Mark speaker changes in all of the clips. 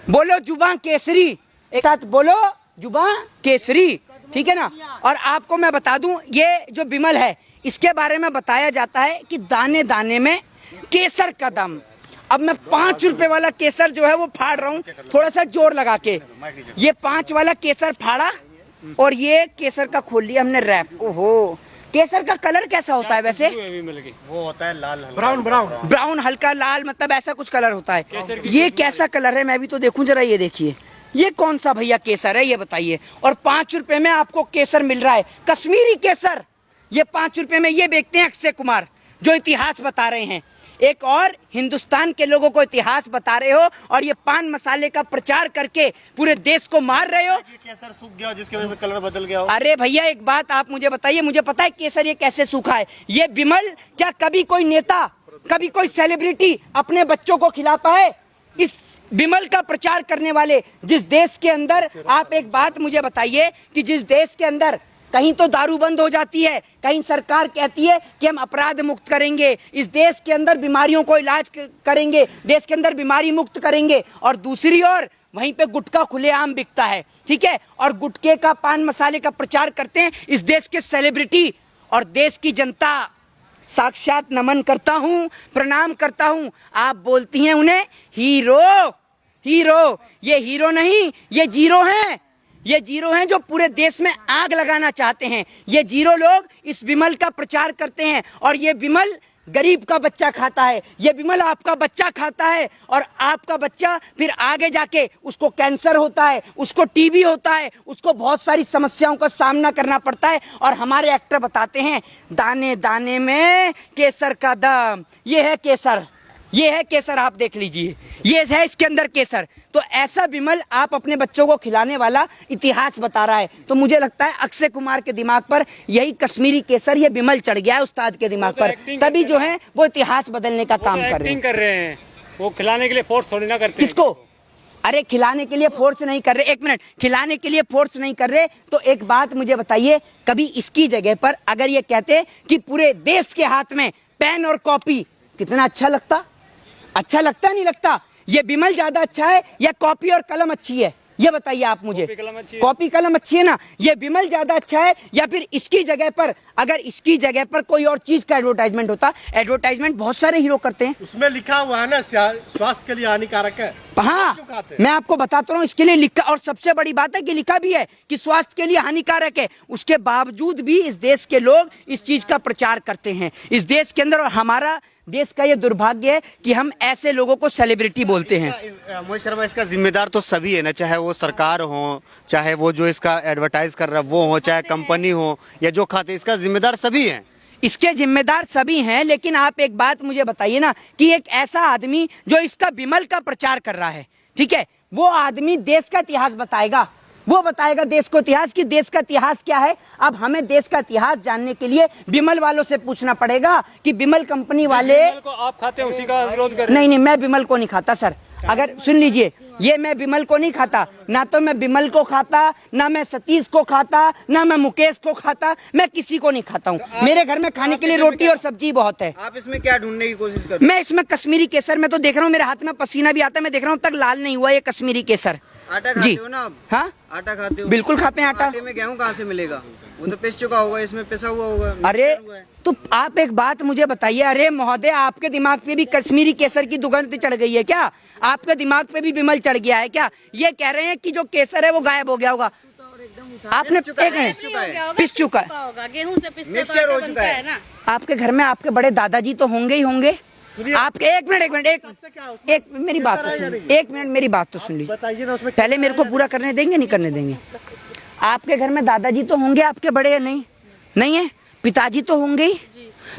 Speaker 1: बोलो जुबां केसरी, एक साथ बोलो जुबां केसरी, ठीक है ना। और आपको मैं बता दूं, ये जो बिमल है इसके बारे में बताया जाता है कि दाने दाने में केसर का दम। अब मैं 5 रुपए वाला केसर जो है वो फाड़ रहा हूँ थोड़ा सा जोर लगा के। ये 5 वाला केसर फाड़ा और ये केसर का खोल लिया हमने रैप। ओहो, केसर का कलर कैसा होता है वैसे?
Speaker 2: वो होता है लाल,
Speaker 1: ब्राउन हल्का लाल, मतलब ऐसा कुछ कलर होता है। ये कैसा कलर है मैं भी तो देखूं जरा। ये देखिए, ये कौन सा भैया केसर है ये बताइए। और 5 रुपए में आपको केसर मिल रहा है, कश्मीरी केसर। ये 5 रुपए में ये बेचते हैं अक्षय कुमार, जो इतिहास बता रहे हैं। एक और हिंदुस्तान के लोगों को इतिहास बता रहे हो और ये पान मसाले का प्रचार करके पूरे देश को मार रहे हो।
Speaker 2: ये केसर सूख गया जिसकी वजह से कलर बदल गया हो।
Speaker 1: अरे भैया एक बात आप मुझे बताइए, मुझे पता है केसर ये कैसे सूखा है। ये बिमल क्या कभी कोई नेता, कभी कोई सेलिब्रिटी अपने बच्चों को खिलाता है? इस बिमल का प्रचार करने वाले जिस देश के अंदर, आप एक बात मुझे बताइए कि जिस देश के अंदर कहीं तो दारू बंद हो जाती है, कहीं सरकार कहती है कि हम अपराध मुक्त करेंगे, इस देश के अंदर बीमारियों को इलाज करेंगे, देश के अंदर बीमारी मुक्त करेंगे, और दूसरी ओर वहीं पे गुटखा खुलेआम बिकता है, ठीक है। और गुटखे का, पान मसाले का प्रचार करते हैं इस देश के सेलिब्रिटी, और देश की जनता साक्षात नमन करता हूं, प्रणाम करता हूं। आप बोलती हैं उन्हें हीरो। हीरो, ये हीरो नहीं, ये जीरो हैं। ये जीरो हैं जो पूरे देश में आग लगाना चाहते हैं। ये जीरो लोग इस बिमल का प्रचार करते हैं, और ये बिमल गरीब का बच्चा खाता है, ये बिमल आपका बच्चा खाता है, और आपका बच्चा फिर आगे जाके उसको कैंसर होता है, उसको टीबी होता है, उसको बहुत सारी समस्याओं का सामना करना पड़ता है। और हमारे एक्टर बताते हैं दाने दाने में केसर का दम। ये है केसर, ये है केसर, आप देख लीजिए, ये है इसके अंदर केसर। तो ऐसा बिमल आप अपने बच्चों को खिलाने वाला इतिहास बता रहा है। तो मुझे लगता है अक्षय कुमार के दिमाग पर यही कश्मीरी केसर, ये बिमल चढ़ गया है उस्ताद के दिमाग पर, तभी जो है वो इतिहास बदलने का काम कर रहे हैं।
Speaker 3: वो खिलाने के लिए फोर्स थोड़ी ना करते।
Speaker 1: किसको? अरे खिलाने के लिए फोर्स नहीं कर रहे, एक मिनट, खिलाने के लिए फोर्स नहीं कर रहे। तो एक बात मुझे बताइए, कभी इसकी जगह पर अगर ये कहते कि पूरे देश के हाथ में पेन और कॉपी, कितना अच्छा लगता? अच्छा लगता नहीं लगता? ये बिमल ज्यादा अच्छा है या कॉपी और कलम अच्छी है? ये बताइए आप मुझे। कॉपी कलम अच्छी है ना? ये बिमल ज्यादा अच्छा है या फिर इसकी जगह पर, अगर इसकी जगह पर कोई और चीज का एडवर्टाइजमेंट होता? एडवर्टाइजमेंट बहुत सारे हीरो करते हैं,
Speaker 2: उसमें लिखा हुआ है ना स्वास्थ्य के लिए हानिकारक है।
Speaker 1: हाँ, मैं आपको बताता हूँ इसके लिए लिखा, और सबसे बड़ी बात है कि लिखा भी है कि स्वास्थ्य के लिए हानिकारक है। उसके बावजूद भी इस देश के लोग इस चीज का प्रचार करते हैं इस देश के अंदर। और हमारा देश का ये दुर्भाग्य है कि हम ऐसे लोगों को सेलिब्रिटी बोलते हैं।
Speaker 2: मोहित शर्मा, इसका जिम्मेदार तो सभी है ना, चाहे वो सरकार हो, चाहे वो जो इसका एडवर्टाइज कर रहा है वो हो, चाहे कंपनी हो या जो खाते, इसका जिम्मेदार सभी हैं।
Speaker 1: इसके जिम्मेदार सभी हैं, लेकिन आप एक बात मुझे बताइए ना कि एक ऐसा आदमी जो इसका बिमल का प्रचार कर रहा है, ठीक है, वो आदमी देश का इतिहास बताएगा, वो बताएगा देश को इतिहास कि देश का इतिहास क्या है। अब हमें देश का इतिहास जानने के लिए बिमल वालों से पूछना पड़ेगा कि बिमल कंपनी वाले
Speaker 3: को आप खाते हैं उसी का विरोध कर।
Speaker 1: नहीं, मैं बिमल को नहीं खाता सर। अगर सुन लीजिए, ये मैं बिमल को नहीं खाता, ना तो मैं बिमल को खाता, ना मैं सतीश को खाता, ना मैं मुकेश को खाता, मैं किसी को नहीं खाता हूँ। मेरे घर में खाने के लिए रोटी और सब्जी बहुत है।
Speaker 4: आप इसमें क्या ढूंढने की कोशिश कर रहे हैं?
Speaker 1: मैं इसमें कश्मीरी केसर में तो देख रहा हूँ, मेरे हाथ में पसीना भी आता है, मैं देख रहा हूँ तक लाल नहीं हुआ ये कश्मीरी केसर।
Speaker 4: आटा खाते हो ना आप?
Speaker 1: हाँ,
Speaker 4: आटा खाते हो?
Speaker 1: बिल्कुल खाते हैं आटा।
Speaker 4: आटे में गेहूं कहाँ से मिलेगा? वो तो पिस चुका होगा, इसमें पिसा हुआ होगा।
Speaker 1: अरे तो आप एक बात मुझे बताइए, अरे महोदय, आपके दिमाग पे भी कश्मीरी केसर की दुर्गंध चढ़ गई है क्या? आपके दिमाग पे भी बिमल चढ़ गया है क्या? ये कह रहे हैं कि जो केसर है वो गायब हो गया होगा। आपने पिस चुका है,
Speaker 5: गेहूं से
Speaker 4: मिक्सचर हो चुका है
Speaker 5: ना।
Speaker 1: आपके घर में आपके बड़े दादाजी तो होंगे ही होंगे। आपके एक मिनट मेरी बात तो सुन, एक मिनट मेरी बात तो सुन लीजिए, पहले मेरे को पूरा करने देंगे, नहीं करने देंगे? आपके घर में दादाजी तो होंगे आपके बड़े, या नहीं? नहीं है? पिताजी तो होंगे ही,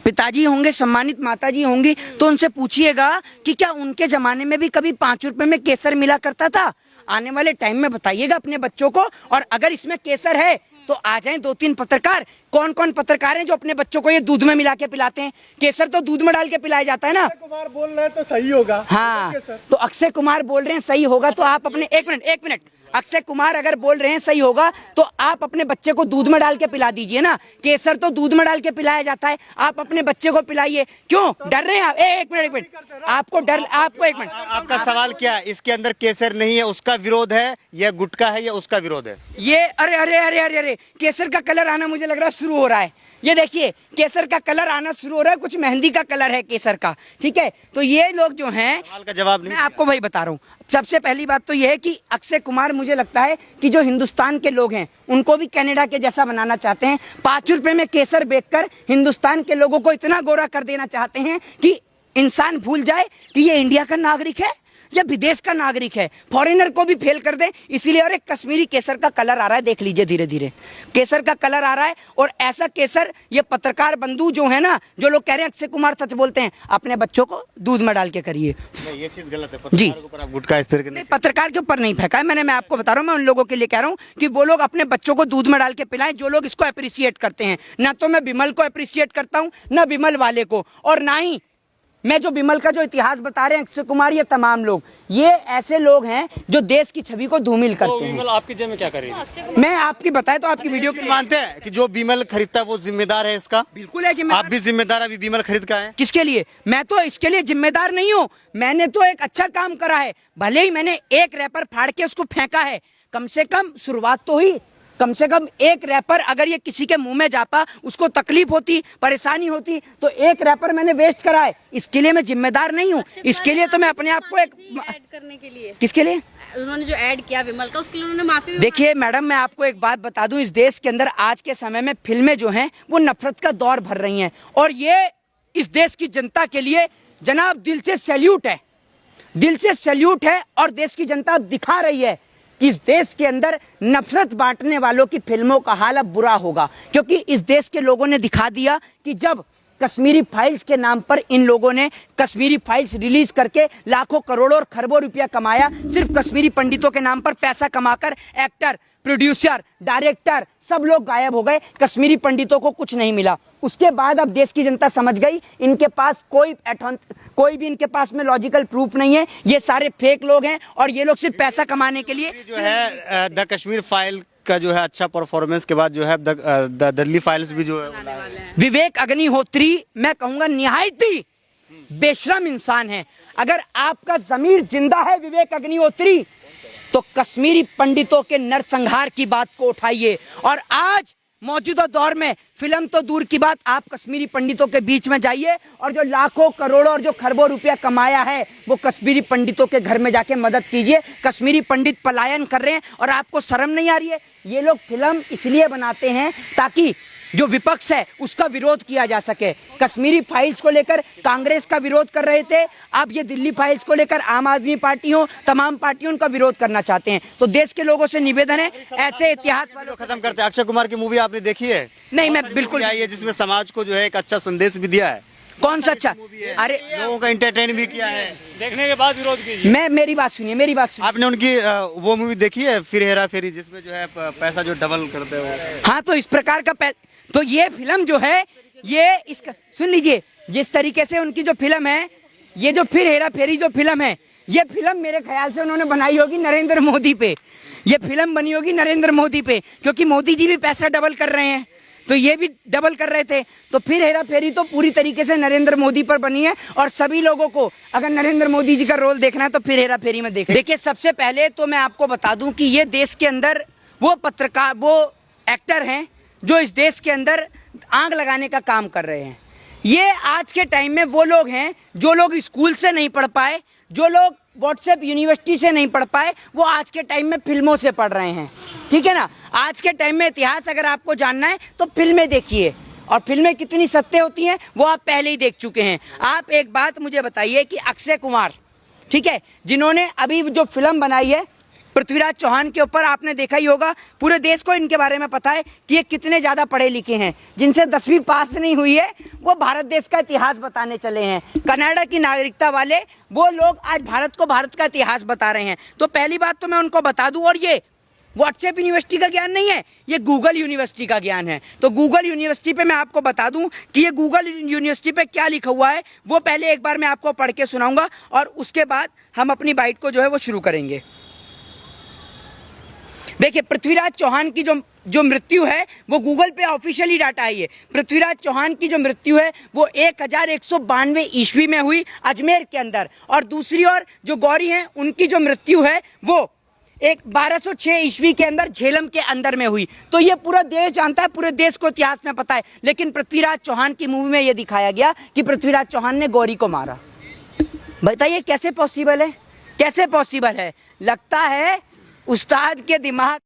Speaker 1: पिताजी होंगे, सम्मानित माताजी होंगी, तो उनसे पूछिएगा कि क्या उनके जमाने में भी कभी 5 रुपए में केसर मिला करता था? आने वाले टाइम में बताइएगा अपने बच्चों को। और अगर इसमें केसर है तो आ जाएं 2-3 पत्रकार। कौन कौन पत्रकार हैं जो अपने बच्चों को ये दूध में मिला के पिलाते हैं? केसर तो दूध में डाल के पिलाया जाता है ना।
Speaker 2: अक्षय कुमार बोल रहे हैं तो सही होगा।
Speaker 1: हाँ, तो अक्षय कुमार बोल रहे हैं सही होगा, तो आप अपने एक मिनट अक्षय कुमार अगर बोल रहे हैं सही होगा तो आप अपने बच्चे को दूध में डाल के पिला दीजिए ना। केसर तो दूध में डाल के पिलाया जाता है, आप अपने बच्चे को पिलाइए। क्यों डर रहे हैं आप? एक मिनट आपको डर, आपको एक मिनट,
Speaker 2: आपका सवाल क्या है? इसके अंदर केसर नहीं है उसका विरोध है, या गुटखा है या उसका विरोध है?
Speaker 1: ये अरे अरे अरे अरे अरे केसर का कलर आना मुझे लग रहा है शुरू हो रहा है। ये देखिए केसर का कलर आना शुरू हो रहा है, कुछ मेहंदी का कलर है केसर का, ठीक है। तो ये लोग जो हैं,
Speaker 2: सवाल का जवाब नहीं
Speaker 1: मैं आपको वही बता रहा हूँ। सबसे पहली बात तो ये है कि अक्षय कुमार मुझे लगता है कि जो हिंदुस्तान के लोग हैं उनको भी कनाडा के जैसा बनाना चाहते हैं। 5 रुपए में केसर बेचकर हिंदुस्तान के लोगों को इतना गोरा कर देना चाहते हैं कि इंसान भूल जाए कि ये इंडिया का नागरिक है या विदेश का नागरिक है, फॉरेनर को भी फेल कर दे। इसीलिए और एक कश्मीरी केसर का कलर आ रहा है, देख लीजिए धीरे धीरे केसर का कलर आ रहा है। और ऐसा केसर ये पत्रकार बंधु जो है ना, जो लोग कह रहे हैं अक्षय कुमार सच बोलते हैं, अपने बच्चों को दूध में डाल के करिए।
Speaker 2: नहीं, ये चीज गलत है।
Speaker 1: जी।
Speaker 2: पत्रकार के ऊपर आप गुटखा इस तरह के नहीं।
Speaker 1: पत्रकार के ऊपर नहीं फेंका है मैंने, मैं आपको बता रहा हूँ, मैं उन लोगों के लिए कह रहा हूँ कि वो लोग अपने बच्चों को दूध में डाल के पिलाएं जो लोग इसको अप्रिशिएट करते हैं। ना तो मैं विमल को अप्रिशिएट करता हूँ, ना विमल वाले को, और ना ही मैं जो विमल का जो इतिहास बता रहे हैं अक्षय कुमार, ये तमाम लोग, ये ऐसे लोग हैं जो देश की छवि को धूमिल
Speaker 3: तो
Speaker 1: करते हैं।
Speaker 3: विमल आपकी जेब में क्या करेगी?
Speaker 1: मैं आपकी बताए तो आपकी वीडियो
Speaker 2: वीडियो मानते हैं कि जो बीमल खरीदता है वो जिम्मेदार है इसका?
Speaker 1: बिल्कुल है जिम्मेदार।
Speaker 2: आप भी जिम्मेदार अभी बीमल खरीद का है?
Speaker 1: किसके लिए? मैं तो इसके लिए जिम्मेदार नहीं हूँ। मैंने तो एक अच्छा काम करा है, भले ही मैंने एक रैपर फाड़ के उसको फेंका है, कम से कम शुरुआत तो हुई। कम से कम एक रैपर अगर ये किसी के मुंह में जाता, उसको तकलीफ होती, परेशानी होती, तो एक रैपर मैंने वेस्ट करा है। इसके लिए मैं जिम्मेदार नहीं हूँ। इसके लिए तो मैं अपने आप को एक
Speaker 5: ऐड करने के लिए,
Speaker 1: किसके लिए
Speaker 5: उन्होंने जो ऐड किया विमल का, उसके लिए उन्होंने माफी भी
Speaker 1: देखिए मैडम, मैं आपको एक बात बता दूं, इस देश के अंदर आज के समय में फिल्में जो हैं वो नफरत का दौर भर रही हैं, और ये इस देश की जनता के लिए जनाब दिल से सैल्यूट है, दिल से सैल्यूट है। और देश की जनता अब दिखा रही है कि इस देश के अंदर नफरत बांटने वालों की फिल्मों का हाल अब बुरा होगा, क्योंकि इस देश के लोगों ने दिखा दिया कि जब कश्मीरी फाइल्स के नाम पर इन लोगों ने कश्मीरी फाइल्स रिलीज करके लाखों करोड़ों और खरबों रुपया कमाया, सिर्फ कश्मीरी पंडितों के नाम पर पैसा कमाकर एक्टर, प्रोड्यूसर, डायरेक्टर सब लोग गायब हो गए, कश्मीरी पंडितों को कुछ नहीं मिला। उसके बाद अब देश की जनता समझ गई इनके पास कोई भी इनके पास में लॉजिकल प्रूफ नहीं है, ये सारे फेक लोग हैं और ये लोग सिर्फ पैसा कमाने के लिए
Speaker 2: जो है द कश्मीर फाइल का जो है अच्छा परफॉर्मेंस के बाद जो है द दिल्ली फाइल्स भी जो है
Speaker 1: विवेक अग्निहोत्री, मैं कहूंगा निहायत ही बेशरम इंसान है। अगर आपका जमीर जिंदा है विवेक अग्निहोत्री, तो कश्मीरी पंडितों के नरसंहार की बात को उठाइए। और आज मौजूदा दौर में फिल्म तो दूर की बात, आप कश्मीरी पंडितों के बीच में जाइए और जो लाखों करोड़ों और जो खरबों रुपया कमाया है वो कश्मीरी पंडितों के घर में जाके मदद कीजिए। कश्मीरी पंडित पलायन कर रहे हैं और आपको शर्म नहीं आ रही है? ये लोग फिल्म इसलिए बनाते हैं ताकि जो विपक्ष है उसका विरोध किया जा सके। कश्मीरी फाइल्स को लेकर कांग्रेस का विरोध कर रहे थे, अब ये दिल्ली फाइल्स को लेकर आम आदमी पार्टी हो, तमाम पार्टियों उनका विरोध करना चाहते हैं। तो देश के लोगों से निवेदन है, ऐसे इतिहास वालों
Speaker 2: खत्म करते हैं। अक्षय कुमार की मूवी आपने देखी है?
Speaker 1: नहीं, मैं बिल्कुल
Speaker 2: आई है, जिसमें समाज को जो है एक अच्छा संदेश भी दिया है।
Speaker 1: कौन सा अच्छा? अरे
Speaker 2: लोगों का एंटरटेन भी किया है।
Speaker 3: देखने के बाद विरोध कीजिए।
Speaker 1: मेरी बात सुनिए,
Speaker 2: आपने उनकी वो मूवी देखी है फिर हेरा फेरी, जिसमें जो है पैसा जो डबल करते हैं?
Speaker 1: हाँ, तो इस प्रकार का तो ये फिल्म जो है ये इसका सुन लीजिए, जिस तरीके से उनकी जो फिल्म है, ये जो फिर हेरा फेरी जो फिल्म है, ये फिल्म मेरे ख्याल से उन्होंने बनाई होगी नरेंद्र मोदी पे। ये फिल्म बनी होगी नरेंद्र मोदी पे, क्योंकि मोदी जी भी पैसा डबल कर रहे हैं, तो ये भी डबल कर रहे थे। तो फिर हेरा फेरी तो पूरी तरीके से नरेंद्र मोदी पर बनी है, और सभी लोगों को अगर नरेंद्र मोदी जी का रोल देखना है तो फिर हेरा फेरी में देखिए। सबसे पहले तो मैं आपको बता दूं कि ये देश के अंदर वो पत्रकार, वो एक्टर हैं जो इस देश के अंदर आग लगाने का काम कर रहे हैं। ये आज के टाइम में वो लोग हैं जो लोग स्कूल से नहीं पढ़ पाए, जो लोग व्हाट्सएप यूनिवर्सिटी से नहीं पढ़ पाए, वो आज के टाइम में फिल्मों से पढ़ रहे हैं, ठीक है ना। आज के टाइम में इतिहास अगर आपको जानना है तो फिल्में देखिए, और फिल्में कितनी सत्य होती हैं वो आप पहले ही देख चुके हैं। आप एक बात मुझे बताइए कि अक्षय कुमार, ठीक है, जिन्होंने अभी जो फिल्म बनाई है पृथ्वीराज चौहान के ऊपर, आपने देखा ही होगा, पूरे देश को इनके बारे में पता है कि ये कितने ज़्यादा पढ़े लिखे हैं। जिनसे 10वीं पास नहीं हुई है वो भारत देश का इतिहास बताने चले हैं। कनाडा की नागरिकता वाले वो लोग आज भारत को भारत का इतिहास बता रहे हैं। तो पहली बात तो मैं उनको बता दूं, और ये व्हाट्सएप यूनिवर्सिटी का ज्ञान नहीं है, ये गूगल यूनिवर्सिटी का ज्ञान है। तो गूगल यूनिवर्सिटी पे मैं आपको बता दूं कि ये गूगल यूनिवर्सिटी पे क्या लिखा हुआ है वो पहले एक बार मैं आपको पढ़ के सुनाऊंगा, और उसके बाद हम अपनी बाइट को जो है वो शुरू करेंगे। देखिए पृथ्वीराज चौहान की जो मृत्यु है वो गूगल पे ऑफिशियली डाटा आई है। पृथ्वीराज चौहान की जो मृत्यु है वो 1192 ईस्वी में हुई अजमेर के अंदर, और दूसरी ओर जो गौरी हैं उनकी जो मृत्यु है वो 1206 ईस्वी के अंदर झेलम के अंदर में हुई। तो ये पूरा देश जानता है, पूरे देश को इतिहास में पता है। लेकिन पृथ्वीराज चौहान की मूवी में ये दिखाया गया कि पृथ्वीराज चौहान ने गौरी को मारा। बताइए कैसे पॉसिबल है, कैसे पॉसिबल है? लगता है उस्ताद के दिमाग